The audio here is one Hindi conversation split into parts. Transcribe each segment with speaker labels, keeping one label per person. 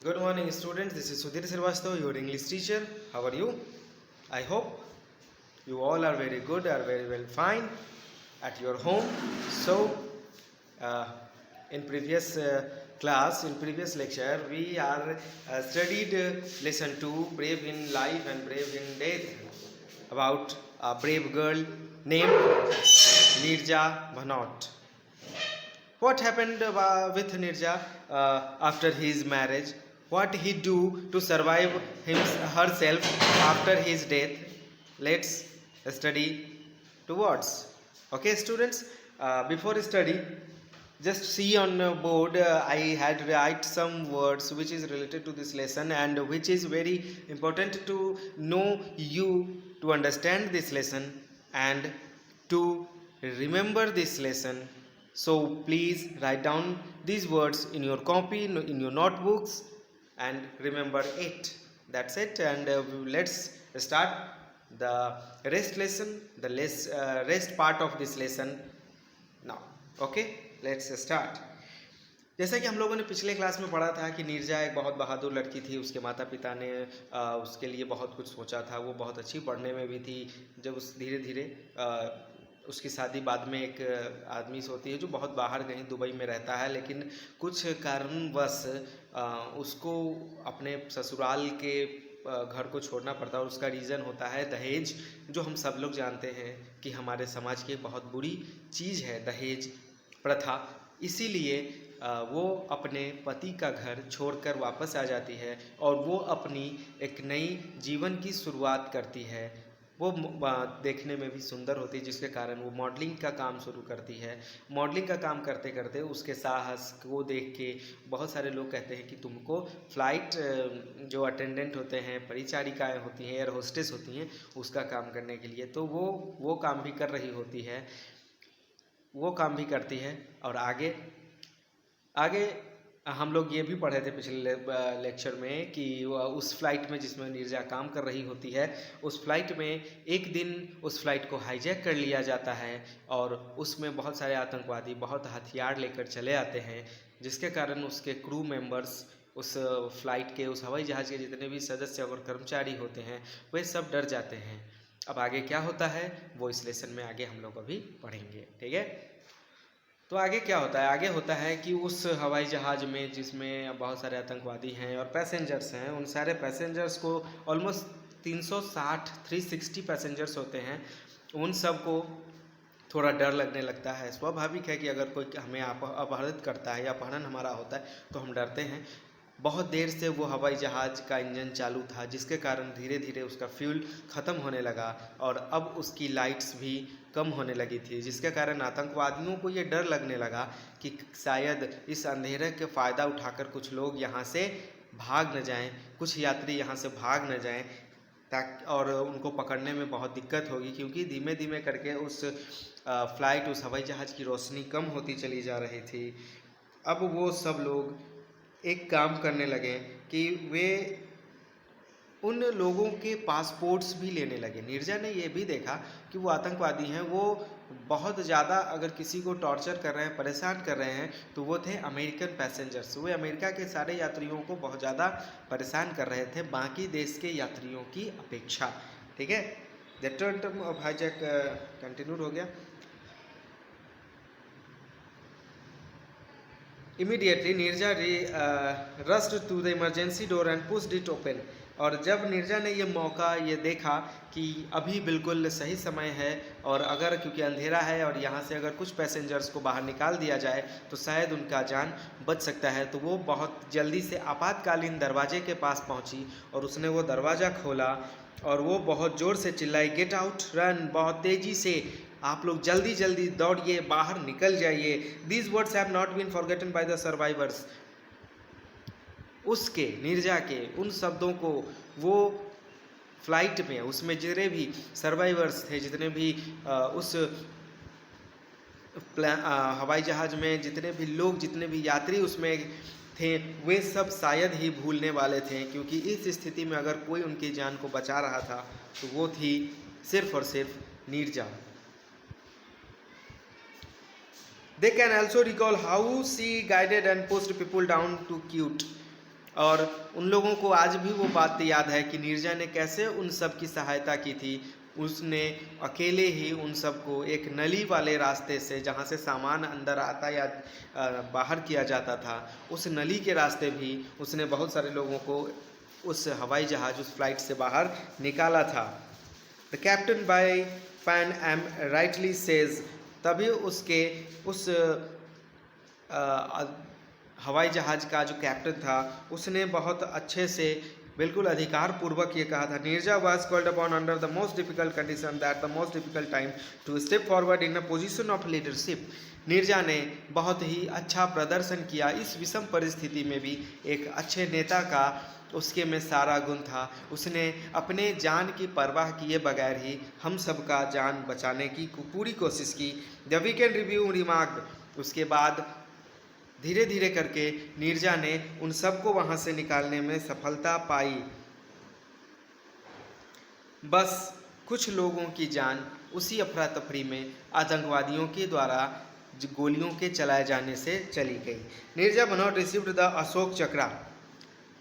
Speaker 1: Good morning, students. This is Sudhir Srivastava, your English teacher. How are you? I hope you all are very good, are very well fine at your home. So, uh, in previous class, in previous lecture, we are studied lesson 2, Brave in Life and Brave in Death, about a brave girl named Nirja Bhanot. What happened with Nirja after his marriage? What he do to survive herself after his death? Let's study towards. Okay, students. Before study, just see on board. I had write some words which is related to this lesson and which is very important to know you to understand this lesson and to remember this lesson. So please write down these words in your copy, in your notebooks, and remember it. That's it. And let's start the rest lesson, the rest part of this lesson now. Okay, let's start. जैसा कि हम लोगों ने पिछले क्लास में पढ़ा था कि नीरजा एक बहुत बहादुर लड़की थी। उसके माता पिता ने उसके लिए बहुत कुछ सोचा था। वो बहुत अच्छी पढ़ने में भी थी। जब उस धीरे धीरे उसकी शादी बाद में एक आदमी से होती है जो बहुत बाहर कहीं दुबई में रहता है, लेकिन कुछ कारणवश उसको अपने ससुराल के घर को छोड़ना पड़ता है। और उसका रीज़न होता है दहेज, जो हम सब लोग जानते हैं कि हमारे समाज की एक बहुत बुरी चीज़ है दहेज प्रथा। इसीलिए वो अपने पति का घर छोड़कर वापस आ जाती है और वो अपनी एक नई जीवन की शुरुआत करती है। वो देखने में भी सुंदर होती है, जिसके कारण वो मॉडलिंग का काम शुरू करती है। मॉडलिंग का काम करते करते उसके साहस को देख के बहुत सारे लोग कहते हैं कि तुमको फ़्लाइट जो अटेंडेंट होते हैं, परिचारिकाएँ होती हैं, एयर होस्टेस होती हैं, उसका काम करने के लिए तो वो काम भी कर रही होती है, वो काम भी करती है। और आगे हम लोग ये भी पढ़े थे पिछले लेक्चर में कि उस फ्लाइट में जिसमें नीरजा काम कर रही होती है, उस फ्लाइट में एक दिन उस फ्लाइट को हाईजैक कर लिया जाता है और उसमें बहुत सारे आतंकवादी बहुत हथियार लेकर चले आते हैं, जिसके कारण उसके क्रू मेंबर्स, उस फ्लाइट के, उस हवाई जहाज़ के जितने भी सदस्य और कर्मचारी होते हैं वे सब डर जाते हैं। अब आगे क्या होता है वो इस लेसन में आगे हम लोग अभी पढ़ेंगे, ठीक है। तो आगे क्या होता है? आगे होता है कि उस हवाई जहाज़ में जिसमें बहुत सारे आतंकवादी हैं और पैसेंजर्स हैं, उन सारे पैसेंजर्स को ऑलमोस्ट 360 पैसेंजर्स होते हैं। उन सब को थोड़ा डर लगने लगता है। स्वाभाविक है कि अगर कोई हमें अपहरित करता है या अपहरण हमारा होता है तो हम डरते हैं। बहुत देर से वो हवाई जहाज़ का इंजन चालू था, जिसके कारण धीरे धीरे उसका फ्यूल ख़त्म होने लगा और अब उसकी लाइट्स भी कम होने लगी थी, जिसके कारण आतंकवादियों को ये डर लगने लगा कि शायद इस अंधेरे के फ़ायदा उठाकर कुछ लोग यहाँ से भाग न जाएं, कुछ यात्री यहाँ से भाग न जाएं, ताकि और उनको पकड़ने में बहुत दिक्कत होगी, क्योंकि धीमे धीमे करके उस फ्लाइट, उस हवाई जहाज़ की रोशनी कम होती चली जा रही थी। अब वो सब लोग एक काम करने लगे कि वे उन लोगों के पासपोर्ट्स भी लेने लगे। नीरजा ने ये भी देखा कि वो आतंकवादी हैं, वो बहुत ज़्यादा अगर किसी को टॉर्चर कर रहे हैं, परेशान कर रहे हैं, तो वो थे अमेरिकन पैसेंजर्स। वे अमेरिका के सारे यात्रियों को बहुत ज़्यादा परेशान कर रहे थे बाकी देश के यात्रियों की अपेक्षा, ठीक है। The term of hijack continued हो गया। Immediately Nirja rushed to the emergency door and pushed it open. और जब नीरजा ने ये मौका ये देखा कि अभी बिल्कुल सही समय है और अगर क्योंकि अंधेरा है और यहाँ से अगर कुछ पैसेंजर्स को बाहर निकाल दिया जाए तो शायद उनका जान बच सकता है, तो वो बहुत जल्दी से आपातकालीन दरवाजे के पास पहुँची और उसने वो दरवाज़ा खोला और वो बहुत ज़ोर से चिल्लाई, गेट आउट, रन, बहुत तेज़ी से आप लोग जल्दी जल्दी दौड़िए, बाहर निकल जाइए। These words have not been forgotten by the survivors. उसके नीरजा के उन शब्दों को वो फ्लाइट में, उसमें जितने भी सर्वाइवर्स थे, जितने भी उस हवाई जहाज़ में जितने भी लोग, जितने भी यात्री उसमें थे, वे सब शायद ही भूलने वाले थे, क्योंकि इस स्थिति में अगर कोई उनकी जान को बचा रहा था तो वो थी सिर्फ और सिर्फ Neerja. They can also recall how she guided and pushed people down to cute. और उन लोगों को आज भी वो बात याद है कि नीरजा ने कैसे उन सब की सहायता की थी। उसने अकेले ही उन सबको एक नली वाले रास्ते से, जहाँ से सामान अंदर आता या बाहर किया जाता था, उस नली के रास्ते भी उसने बहुत सारे लोगों को उस हवाई जहाज़, उस फ्लाइट से बाहर निकाला था। The captain by Pan Am rightly says, तभी उसके उस हवाई जहाज़ का जो कैप्टन था उसने बहुत अच्छे से, बिल्कुल अधिकार पूर्वक ये कहा था, Neerja was called upon under the most difficult condition that the most difficult time to step forward in a position of leadership. Neerja ने बहुत ही अच्छा प्रदर्शन किया इस विषम परिस्थिति में भी। एक अच्छे नेता का उसके में सारा गुण था। उसने अपने जान की परवाह किए बगैर ही हम सबका जान बचाने की पूरी कोशिश की। द वीकेंड रिव्यू रिमार्क्ड, उसके बाद धीरे धीरे करके नीरजा ने उन सबको वहाँ से निकालने में सफलता पाई। बस कुछ लोगों की जान उसी अफरा तफरी में आतंकवादियों के द्वारा गोलियों के चलाए जाने से चली गई। नीरजा बनोट रिसीव्ड द अशोक चक्र,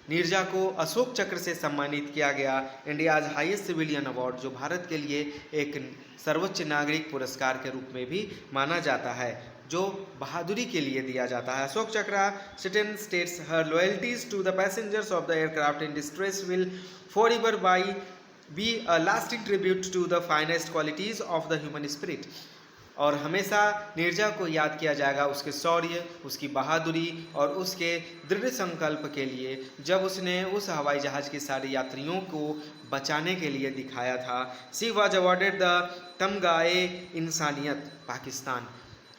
Speaker 1: नीरजा को अशोक चक्र से सम्मानित किया गया, इंडियाज हाईएस्ट सिविलियन अवार्ड, जो भारत के लिए एक सर्वोच्च नागरिक पुरस्कार के रूप में भी माना जाता है, जो बहादुरी के लिए दिया जाता है। Ashoka Chakra citation states her loyalties to the passengers of the aircraft in distress will forever be a lasting tribute to the finest qualities of the human spirit. और हमेशा नीरजा को याद किया जाएगा उसके शौर्य, उसकी बहादुरी और उसके दृढ़ संकल्प के लिए, जब उसने उस हवाई जहाज़ के सारे यात्रियों को बचाने के लिए दिखाया था। शी वॉज अवॉर्डेड द तमगाए इंसानियत पाकिस्तान,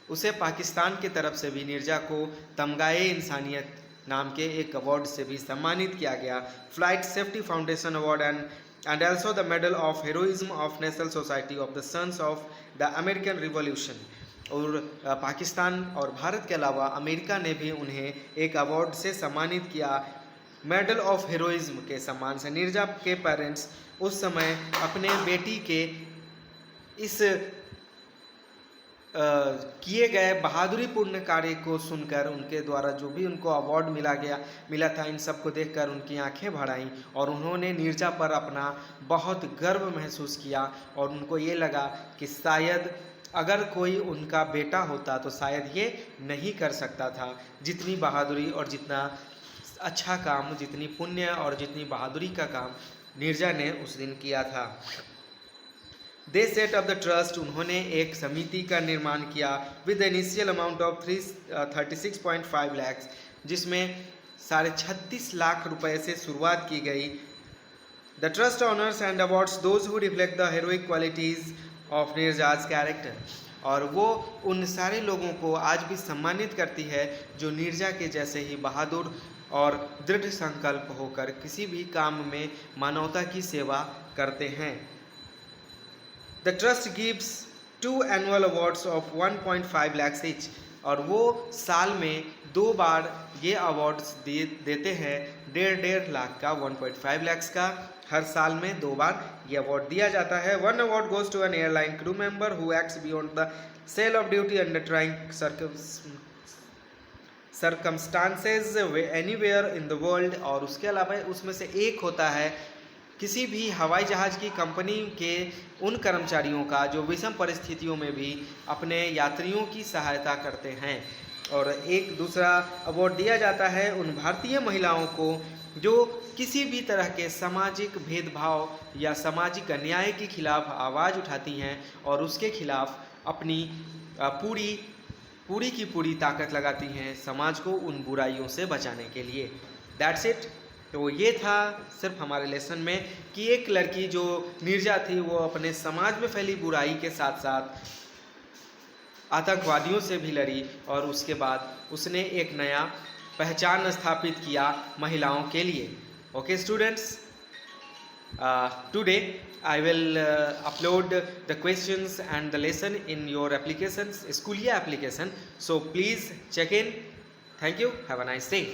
Speaker 1: उसे पाकिस्तान की तरफ से भी नीरजा को तमगाए इंसानियत नाम के एक अवार्ड से भी सम्मानित किया गया। Flight safety foundation award and also the Medal of Heroism of National Society of the Sons of the American Revolution। और पाकिस्तान और भारत के अलावा अमेरिका ने भी उन्हें एक अवार्ड से सम्मानित किया, मेडल ऑफ हीरोइज्म के सम्मान से। नीरजा के पेरेंट्स उस समय अपने बेटी के इस किए गए बहादुरीपूर्ण कार्य को सुनकर, उनके द्वारा जो भी उनको अवार्ड मिला था, इन सब को देखकर उनकी आंखें भर आईं और उन्होंने नीरजा पर अपना बहुत गर्व महसूस किया। और उनको ये लगा कि शायद अगर कोई उनका बेटा होता तो शायद ये नहीं कर सकता था जितनी बहादुरी और जितना अच्छा काम, जितनी पुण्य और जितनी बहादुरी का काम नीरजा ने उस दिन किया था। They set up the trust, उन्होंने एक समिति का निर्माण किया with initial amount of 36.5 lakh, जिसमें 36.5 लाख रुपए से शुरुआत की गई। The trust honours and awards those who reflect the heroic qualities of Neerja's character, और वो उन सारे लोगों को आज भी सम्मानित करती है जो नीरजा के जैसे ही बहादुर और दृढ़ संकल्प होकर किसी भी काम में मानवता की सेवा करते हैं। The trust gives 2 annual awards of 1.5 lakhs each, और वो साल में 2 बार ये अवार्ड्स देते हैं 1.5 लाख का, 1.5 lakhs का, हर साल में 2 बार ये अवार्ड दिया जाता है। 1 award goes to an airline crew member who acts beyond the call of duty under trying circumstances anywhere in the world, और उसके अलावा उसमें से एक होता है किसी भी हवाई जहाज़ की कंपनी के उन कर्मचारियों का जो विषम परिस्थितियों में भी अपने यात्रियों की सहायता करते हैं। और एक दूसरा अवार्ड दिया जाता है उन भारतीय महिलाओं को जो किसी भी तरह के सामाजिक भेदभाव या सामाजिक अन्याय के खिलाफ आवाज़ उठाती हैं और उसके खिलाफ अपनी पूरी की पूरी ताकत लगाती हैं समाज को उन बुराइयों से बचाने के लिए। That's it. तो ये था सिर्फ हमारे लेसन में कि एक लड़की जो नीरजा थी वो अपने समाज में फैली बुराई के साथ साथ आतंकवादियों से भी लड़ी और उसके बाद उसने एक नया पहचान स्थापित किया महिलाओं के लिए। Okay students, today I will upload the questions and the lesson in your applications, Schoolia application. So please check in. Thank you. Have a nice day.